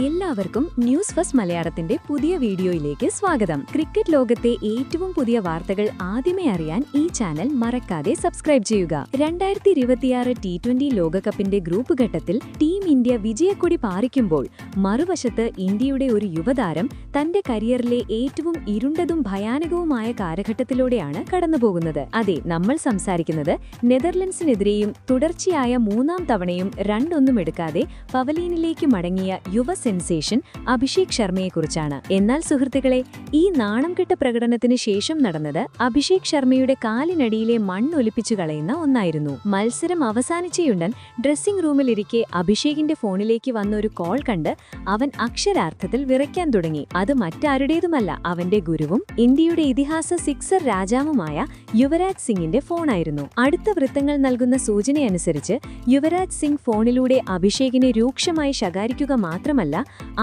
എല്ലാവർക്കും news first മലയാളത്തിന്റെ പുതിയ വീഡിയോയിലേക്ക് സ്വാഗതം. ക്രിക്കറ്റ് ലോകത്തെ ഏറ്റവും പുതിയ വാർത്തകൾ ആദ്യമേ അറിയാൻ ഈ ചാനൽ മറക്കാതെ സബ്സ്ക്രൈബ് ചെയ്യുക. 2026 T20 ലോകകപ്പിന്റെ ഗ്രൂപ്പ് ഘട്ടത്തിൽ ടീം ഇന്ത്യ വിജയക്കൊടി പാറിക്കുമ്പോൾ മറുവശത്ത് ഇന്ത്യയുടെ ഒരു യുവതാരം തന്റെ കരിയറിലെ ഏറ്റവും ഇരുണ്ടതും ഭയാനകവുമായ കാലഘട്ടത്തിലൂടെയാണ് കടന്നുപോകുന്നത്. അതെ, നമ്മൾ സംസാരിക്കുന്നത് നെതർലൻഡ്സിനെതിരെയും തുടർച്ചയായ മൂന്നാം തവണയും 2-1 എടുക്കാതെ പവലിയനിലേക്ക് മടങ്ങിയ യുവ സെൻസേഷൻ അഭിഷേക് ശർമ്മയെക്കുറിച്ചാണ്. എന്നാൽ സുഹൃത്തുക്കളെ, ഈ നാണംകെട്ട പ്രകടനത്തിന് ശേഷം നടന്നത് അഭിഷേക് ശർമ്മയുടെ കാലിനടിയിലെ മണ്ണൊലിപ്പിച്ചു കളയുന്ന ഒന്നായിരുന്നു. മത്സരം അവസാനിച്ചയുടൻ ഡ്രസ്സിംഗ് റൂമിലിരിക്കെ അഭിഷേകിന്റെ ഫോണിലേക്ക് വന്ന ഒരു കോൾ കണ്ട് അവൻ അക്ഷരാർത്ഥത്തിൽ വിറയ്ക്കാൻ തുടങ്ങി. അത് മറ്റാരുടേതുമല്ല, അവന്റെ ഗുരുവും ഇന്ത്യയുടെ ഇതിഹാസ സിക്സർ രാജാവുമായ യുവരാജ് സിംഗിന്റെ ഫോണായിരുന്നു. അടുത്ത വൃത്തങ്ങൾ നൽകുന്ന സൂചനയനുസരിച്ച് യുവരാജ് സിംഗ് ഫോണിലൂടെ അഭിഷേകിനെ രൂക്ഷമായി ശകാരിക്കുക മാത്രമല്ല,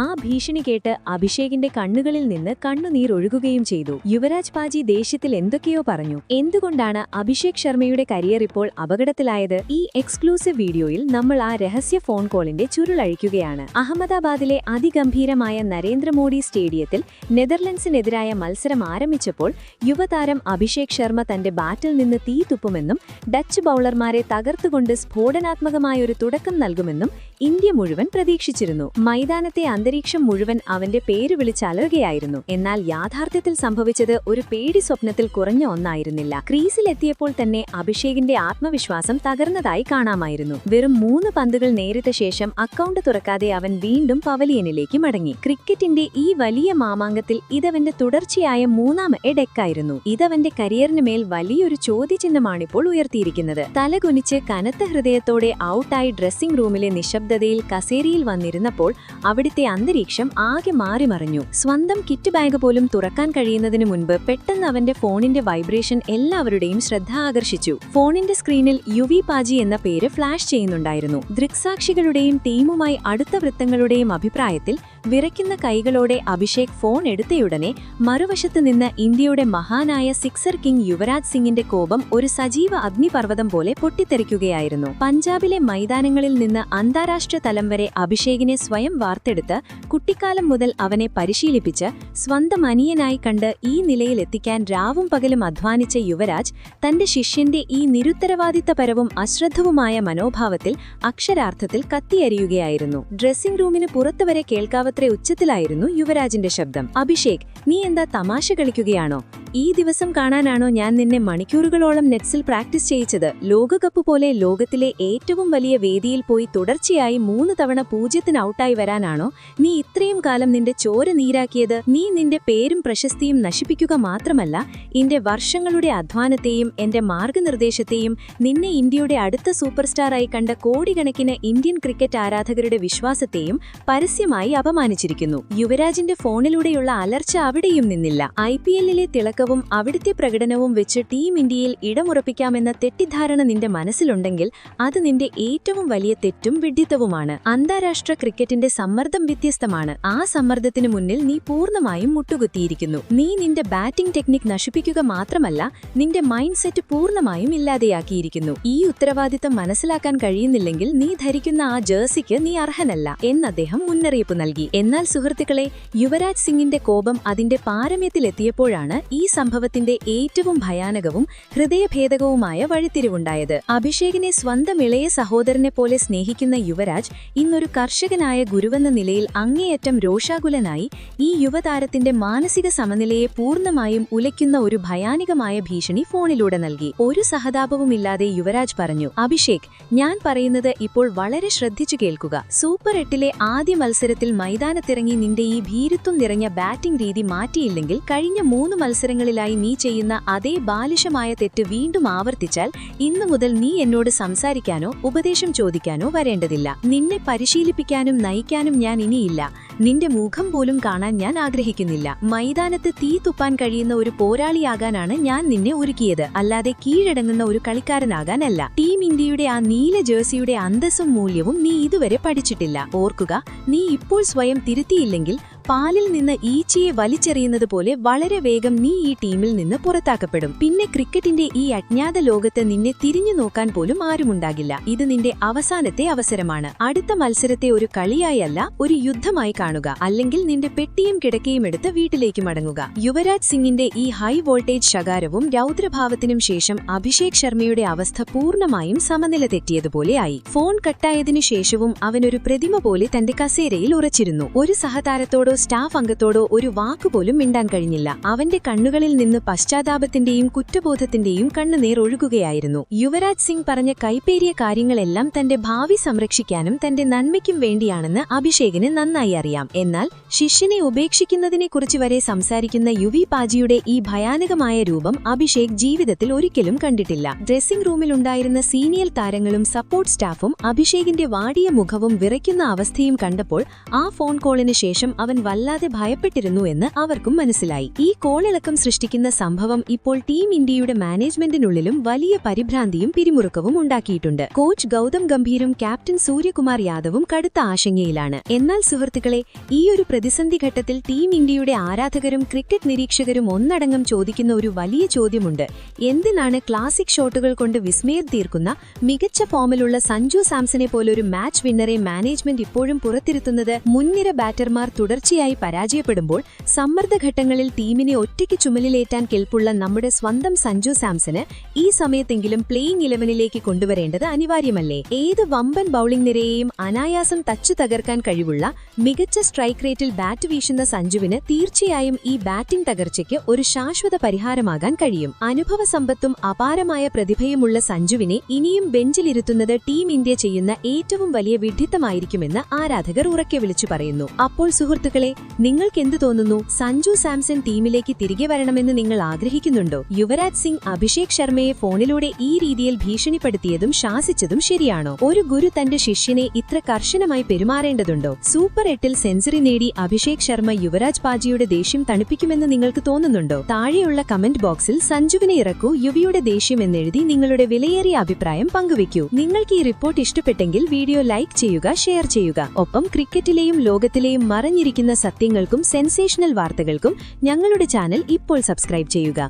ആ ഭീഷണി കേട്ട് അഭിഷേകിന്റെ കണ്ണുകളിൽ നിന്ന് കണ്ണുനീർ ഒഴുകുകയും ചെയ്തു. യുവരാജ് പാജി ദേഷ്യത്തിൽ എന്തൊക്കെയോ പറഞ്ഞു. എന്തുകൊണ്ടാണ് അഭിഷേക് ശർമ്മയുടെ കരിയർ ഇപ്പോൾ അപകടത്തിലായത്? ഈ എക്സ്ക്ലൂസീവ് വീഡിയോയിൽ നമ്മൾ ആ രഹസ്യ ഫോൺ കോളിന്റെ ചുരുളഴിക്കുകയാണ്. അഹമ്മദാബാദിലെ അതിഗംഭീരമായ നരേന്ദ്രമോദി സ്റ്റേഡിയത്തിൽ നെതർലൻഡ്സിനെതിരായ മത്സരം ആരംഭിച്ചപ്പോൾ യുവതാരം അഭിഷേക് ശർമ്മ തന്റെ ബാറ്റിൽ നിന്ന് തീ തുപ്പുമെന്നും ഡച്ച് ബൌളർമാരെ തകർത്തുകൊണ്ട് സ്ഫോടനാത്മകമായൊരു തുടക്കം നൽകുമെന്നും ഇന്ത്യ മുഴുവൻ പ്രതീക്ഷിച്ചിരുന്നു. മൈതാനത്തെ അന്തരീക്ഷം മുഴുവൻ അവന്റെ പേര് വിളിച്ചലറുകയായിരുന്നു. എന്നാൽ യാഥാർത്ഥ്യത്തിൽ സംഭവിച്ചത് ഒരു പേടി സ്വപ്നത്തിൽ കുറഞ്ഞ ഒന്നായിരുന്നില്ല. ക്രീസിലെത്തിയപ്പോൾ തന്നെ അഭിഷേകിന്റെ ആത്മവിശ്വാസം തകർന്നതായി കാണാമായിരുന്നു. വെറും 3 പന്തുകൾ നേരിട്ട ശേഷം അക്കൗണ്ട് തുറക്കാതെ അവൻ വീണ്ടും പവലിയനിലേക്ക് മടങ്ങി. ക്രിക്കറ്റിന്റെ ഈ വലിയ മാമാങ്കത്തിൽ ഇതവന്റെ തുടർച്ചയായ 3ാം ഡെക്കായിരുന്നു. ഇതവന്റെ കരിയറിന് മേൽ വലിയൊരു ചോദ്യചിഹ്നമാണിപ്പോൾ ഉയർത്തിയിരിക്കുന്നത്. തലകുനിച്ച് കനത്ത ഹൃദയത്തോടെ ഔട്ടായി ഡ്രസ്സിംഗ് റൂമിലെ നിശബ്ദതയിൽ കസേരയിൽ വന്നിരുന്നപ്പോൾ അവിടുത്തെ അന്തരീക്ഷം ആകെ മാറിമറിഞ്ഞു. സ്വന്തം കിറ്റ് ബാഗ് പോലും തുറക്കാൻ കഴിയുന്നതിനു മുൻപ് പെട്ടെന്ന് അവന്റെ ഫോണിന്റെ വൈബ്രേഷൻ എല്ലാവരുടെയും ശ്രദ്ധ ആകർഷിച്ചു. ഫോണിന്റെ സ്ക്രീനിൽ യുവി പാജി എന്ന പേര് ഫ്ലാഷ് ചെയ്യുന്നുണ്ടായിരുന്നു. ദൃക്സാക്ഷികളുടെയും ടീമുമായി അടുത്ത വൃത്തങ്ങളുടെയും അഭിപ്രായത്തിൽ വിറയ്ക്കുന്ന കൈകളോടെ അഭിഷേക് ഫോൺ എടുത്തയുടനെ മറുവശത്ത് നിന്ന് ഇന്ത്യയുടെ മഹാനായ സിക്സർ കിങ് യുവരാജ് സിംഗിന്റെ കോപം ഒരു സജീവ അഗ്നിപർവ്വതം പോലെ പൊട്ടിത്തെറിക്കുകയായിരുന്നു. പഞ്ചാബിലെ മൈതാനങ്ങളിൽ നിന്ന് അന്താരാഷ്ട്ര തലം വരെ അഭിഷേകിനെ സ്വയം വാർത്തെടുത്ത് കുട്ടിക്കാലം മുതൽ അവനെ പരിശീലിപ്പിച്ച് സ്വന്തം അനിയനായി കണ്ട് ഈ നിലയിലെത്തിക്കാൻ രാവും പകലും അധ്വാനിച്ച യുവരാജ് തന്റെ ശിഷ്യന്റെ ഈ നിരുത്തരവാദിത്തപരവും അശ്രദ്ധവുമായ മനോഭാവത്തിൽ അക്ഷരാർത്ഥത്തിൽ കത്തിയരിയുകയായിരുന്നു. ഡ്രസ്സിംഗ് റൂമിന് പുറത്തുവരെ കേൾക്കാവത്ര ഉച്ചത്തിലായിരുന്നു യുവരാജിന്റെ ശബ്ദം. അഭിഷേക്, നീ എന്താ തമാശ കളിക്കുകയാണോ? ഈ ദിവസം കാണാനാണോ ഞാൻ നിന്നെ മണിക്കൂറുകളോളം നെറ്റ്സിൽ പ്രാക്ടീസ് ചെയ്യിച്ചത്? ലോകകപ്പ് പോലെ ലോകത്തിലെ ഏറ്റവും വലിയ വേദിയിൽ പോയി തുടർച്ചയായി 3 തവണ 0-ന് ഔട്ടായി വരാനാണോ നീ ഇത്രയും കാലം നിന്റെ ചോര നീരാക്കിയത്? നീ നിന്റെ പേരും പ്രശസ്തിയും നശിപ്പിക്കുക മാത്രമല്ല, എന്റെ വർഷങ്ങളുടെ അധ്വാനത്തെയും എന്റെ മാർഗനിർദ്ദേശത്തെയും നിന്നെ ഇന്ത്യയുടെ അടുത്ത സൂപ്പർ സ്റ്റാറായി കണ്ട കോടിക്കണക്കിന് ഇന്ത്യൻ ക്രിക്കറ്റ് ആരാധകരുടെ വിശ്വാസത്തെയും പരസ്യമായി അപമാനിച്ചിരിക്കുന്നു. യുവരാജിന്റെ ഫോണിലൂടെയുള്ള അലർച്ച അവിടെയും നിന്നില്ല. IPL-ലെ തിളക്കവും അവിടുത്തെ പ്രകടനവും വെച്ച് ടീം ഇന്ത്യയിൽ ഇടമുറപ്പിക്കാമെന്ന തെറ്റിദ്ധാരണ നിന്റെ മനസ്സിലുണ്ടെങ്കിൽ അത് നിന്റെ ഏറ്റവും വലിയ തെറ്റും വിഡ്ഢിത്തവുമാണ്. അന്താരാഷ്ട്ര ക്രിക്കറ്റിന്റെ സമ്മർദ്ദം വ്യത്യസ്തമാണ്. ആ സമ്മർദ്ദത്തിന് മുന്നിൽ നീ പൂർണ്ണമായും മുട്ടുകുത്തിയിരിക്കുന്നു. നീ നിന്റെ ബാറ്റിംഗ് ടെക്നിക് നശിപ്പിക്കുക മാത്രമല്ല, നിന്റെ മൈൻഡ് സെറ്റ് പൂർണ്ണമായും ഇല്ലാതെയാക്കിയിരിക്കുന്നു. ഈ ഉത്തരവാദിത്തം മനസ്സിലാക്കാൻ കഴിയുന്നില്ലെങ്കിൽ നീ ധരിക്കുന്ന ആ ജേഴ്സിക്ക് നീ അർഹനല്ല എന്ന് അദ്ദേഹം മുന്നറിയിപ്പ് നൽകി. എന്നാൽ സുഹൃത്തുക്കളെ, യുവരാജ് സിംഗിന്റെ കോപം അതിന്റെ പാരമ്യത്തിലെത്തിയപ്പോഴാണ് ഈ സംഭവത്തിന്റെ ഏറ്റവും ഭയാനകവും ഹൃദയഭേദകവുമായ വഴിത്തിരിവുണ്ടായത്. അഭിഷേകിനെ സ്വന്തം ഇളയ സഹോദരനെ പോലെ സ്നേഹിക്കുന്ന യുവരാജ് ഇന്നൊരു കർഷകനായ ഗുരുവെന്ന നിലയിൽ അങ്ങേയറ്റം രോഷാകുലനായി ഈ യുവതാരത്തിന്റെ മാനസിക സമനിലയെ പൂർണ്ണമായും ഉലയ്ക്കുന്ന ഒരു ഭയാനകമായ ഭീഷണി ഫോണിലൂടെ നൽകി. ഒരു സഹതാപവുമില്ലാതെ യുവരാജ് പറഞ്ഞു, അഭിഷേക്, ഞാൻ പറയുന്നത് ഇപ്പോൾ വളരെ ശ്രദ്ധിച്ചു കേൾക്കുക. സൂപ്പർ 8-ലെ ആദ്യ മത്സരത്തിൽ മൈതാനത്തിറങ്ങി നിന്റെ ഈ ഭീരുത്വം നിറഞ്ഞ ബാറ്റിംഗ് രീതി മാറ്റിയില്ലെങ്കിൽ കഴിഞ്ഞ 3 മത്സരങ്ങളിലായി നീ ചെയ്യുന്ന അതേ ബാലിശമായ തെറ്റ് വീണ്ടും ആവർത്തിച്ചാൽ ഇന്നു മുതൽ നീ എന്നോട് സംസാരിക്കാനോ ഉപദേശം ചോദിക്കാനോ വരേണ്ടതില്ല. നിന്നെ പരിശീലിപ്പിക്കാനും നയിക്കാനും ഞാൻ ഇനിയില്ല. നിന്റെ മുഖം പോലും കാണാൻ ഞാൻ ആഗ്രഹിക്കുന്നില്ല. മൈതാനത്ത് തീ തുപ്പാൻ കഴിയുന്ന ഒരു പോരാളിയാകാനാണ് ഞാൻ നിന്നെ ഒരുക്കിയത്, അല്ലാതെ കീഴടങ്ങുന്ന ഒരു കളിക്കാരനാകാനല്ല. ടീം ഇന്ത്യയുടെ ആ നീല ജേഴ്സിയുടെ അന്തസ്സും മൂല്യവും നീ ഇതുവരെ പഠിച്ചിട്ടില്ല. ഓർക്കുക, നീ ഇപ്പോൾ സ്വയം തിരുത്തിയില്ലെങ്കിൽ പാലിൽ നിന്ന് ഈച്ചയെ വലിച്ചെറിയുന്നത് പോലെ വളരെ വേഗം നീ ഈ ടീമിൽ നിന്ന് പുറത്താക്കപ്പെടും. പിന്നെ ക്രിക്കറ്റിന്റെ ഈ അജ്ഞാത ലോകത്ത് നിന്നെ തിരിഞ്ഞു നോക്കാൻ പോലും ആരുമുണ്ടാകില്ല. ഇത് നിന്റെ അവസാനത്തെ അവസരമാണ്. അടുത്ത മത്സരത്തെ ഒരു കളിയായല്ല, ഒരു യുദ്ധമായി കാണുക. അല്ലെങ്കിൽ നിന്റെ പെട്ടിയും കിടക്കയും എടുത്ത് വീട്ടിലേക്ക് മടങ്ങുക. യുവരാജ് സിംഗിന്റെ ഈ ഹൈ വോൾട്ടേജ് ശകാരവും രൗദ്രഭാവത്തിനും ശേഷം അഭിഷേക് ശർമ്മയുടെ അവസ്ഥ പൂർണ്ണമായും സമനില തെറ്റിയതുപോലെയായി. ഫോൺ കട്ടായതിനു ശേഷവും അവനൊരു പ്രതിമ പോലെ തന്റെ കസേരയിൽ ഉറച്ചിരുന്നു. ഒരു സഹതാരത്തോടോ സ്റ്റാഫ് അംഗത്തോടോ ഒരു വാക്കുപോലും മിണ്ടാൻ കഴിഞ്ഞില്ല. അവന്റെ കണ്ണുകളിൽ നിന്ന് പശ്ചാത്താപത്തിന്റെയും കുറ്റബോധത്തിന്റെയും കണ്ണുനീർ ഒഴുകുകയായിരുന്നു. യുവരാജ് സിംഗ് പറഞ്ഞ കൈപ്പേറിയ കാര്യങ്ങളെല്ലാം തന്റെ ഭാവി സംരക്ഷിക്കാനും തന്റെ നന്മയ്ക്കും വേണ്ടിയാണെന്ന് അഭിഷേകിന് നന്നായി അറിയാം. എന്നാൽ ശിഷ്യനെ ഉപേക്ഷിക്കുന്നതിനെക്കുറിച്ച് വരെ സംസാരിക്കുന്ന യുവി പാജിയുടെ ഈ ഭയാനകമായ രൂപം അഭിഷേക് ജീവിതത്തിൽ ഒരിക്കലും കണ്ടിട്ടില്ല. ഡ്രസ്സിംഗ് റൂമിലുണ്ടായിരുന്ന സീനിയർ താരങ്ങളും സപ്പോർട്ട് സ്റ്റാഫും അഭിഷേകിന്റെ വാടിയ മുഖവും വിറയ്ക്കുന്ന അവസ്ഥയും കണ്ടപ്പോൾ ആ ഫോൺ കോളിന് ശേഷം അവൻ വല്ലാതെ ഭയപ്പെട്ടിരുന്നു എന്ന് അവർക്കും മനസ്സിലായി. ഈ കോളിളക്കം സൃഷ്ടിക്കുന്ന സംഭവം ഇപ്പോൾ ടീം ഇന്ത്യയുടെ മാനേജ്മെന്റിനുള്ളിലും വലിയ പരിഭ്രാന്തിയും പിരിമുറുക്കവും ഉണ്ടാക്കിയിട്ടുണ്ട്. കോച്ച് ഗൗതം ഗംഭീരും ക്യാപ്റ്റൻ സൂര്യകുമാർ യാദവും കടുത്ത ആശങ്കയിലാണ്. എന്നാൽ സുഹൃത്തുക്കളെ, ഈയൊരു പ്രതിസന്ധി ഘട്ടത്തിൽ ടീം ഇന്ത്യയുടെ ആരാധകരും ക്രിക്കറ്റ് നിരീക്ഷകരും ഒന്നടങ്കം ചോദിക്കുന്ന ഒരു വലിയ ചോദ്യമുണ്ട്. എന്തിനാണ് ക്ലാസിക് ഷോട്ടുകൾ കൊണ്ട് വിസ്മയം തീർക്കുന്ന മികച്ച ഫോമിലുള്ള സഞ്ജു സാംസനെ പോലൊരു മാച്ച് വിന്നറെ മാനേജ്മെന്റ് ഇപ്പോഴും പുറത്തിരുത്തുന്നത്? മുൻനിര ബാറ്റർമാർ തുടർച്ചയായി പരാജയപ്പെടുമ്പോൾ സമ്മർദ്ദഘട്ടങ്ങളിൽ ടീമിനെ ഒറ്റയ്ക്ക് ചുമലിലേറ്റാൻ കെൽപ്പുള്ള നമ്മുടെ സ്വന്തം സഞ്ജു സാംസന് ഈ സമയത്തെങ്കിലും പ്ലേയിംഗ് 11ലേക്ക് കൊണ്ടുവരേണ്ടത് അനിവാര്യമല്ലേ? ഏത് വമ്പൻ ബൌളിംഗ് നിരയെയും അനായാസം തച്ചു തകർക്കാൻ കഴിവുള്ള മികച്ച സ്ട്രൈക്ക് റേറ്റിൽ ബാറ്റ് വീശുന്ന സഞ്ജുവിന് തീർച്ചയായും ഈ ബാറ്റിംഗ് തകർച്ചയ്ക്ക് ഒരു ശാശ്വത പരിഹാരമാകാൻ കഴിയും. അനുഭവസമ്പത്തും അപാരമായ പ്രതിഭയുമുള്ള സഞ്ജുവിനെ ഇനിയും ബെഞ്ചിലിരുത്തുന്നത് ടീം ഇന്ത്യ ചെയ്യുന്ന ഏറ്റവും വലിയ വിഡ്ഢിത്തമായിരിക്കുമെന്ന് ആരാധകർ ഉറക്കെ വിളിച്ചു പറയുന്നു. അപ്പോൾ സുഹൃത്തുക്കളെ, നിങ്ങൾക്കെന്തു തോന്നുന്നു? സഞ്ജു സാംസൺ ടീമിലേക്ക് തിരികെ വരണമെന്ന് നിങ്ങൾ ആഗ്രഹിക്കുന്നുണ്ടോ? യുവരാജ് സിംഗ് അഭിഷേക് ശർമ്മയെ ഫോണിലൂടെ ഈ രീതിയിൽ ഭീഷണിപ്പെടുത്തിയതും ശാസിച്ചതും ശരിയാണോ? ഒരു ഗുരു തന്റെ ശിഷ്യനെ ഇത്ര കർശനമായി പെരുമാറേണ്ടതുണ്ടോ? സൂപ്പർ 8ൽ സെഞ്ചുറി നേടി അഭിഷേക് ശർമ്മ യുവരാജ് പാജിയുടെ ദേഷ്യം തണുപ്പിക്കുമെന്ന് നിങ്ങൾക്ക് തോന്നുന്നുണ്ടോ? താഴെയുള്ള കമന്റ് ബോക്സിൽ സഞ്ജുവിനെ ഇറക്കൂ, യുവിയുടെ ദേഷ്യം എന്നെഴുതി നിങ്ങളുടെ വിലയേറിയ അഭിപ്രായം പങ്കുവയ്ക്കൂ. നിങ്ങൾക്ക് ഈ റിപ്പോർട്ട് ഇഷ്ടപ്പെട്ടെങ്കിൽ വീഡിയോ ലൈക്ക് ചെയ്യുക, ഷെയർ ചെയ്യുക. ഒപ്പം ക്രിക്കറ്റിലെയും ലോകത്തിലെയും മറഞ്ഞിരിക്കുന്ന സത്യങ്ങൾക്കും സെൻസേഷണൽ വാർത്തകൾക്കും ഞങ്ങളുടെ ചാനൽ ഇപ്പോൾ സബ്സ്ക്രൈബ് ചെയ്യുക.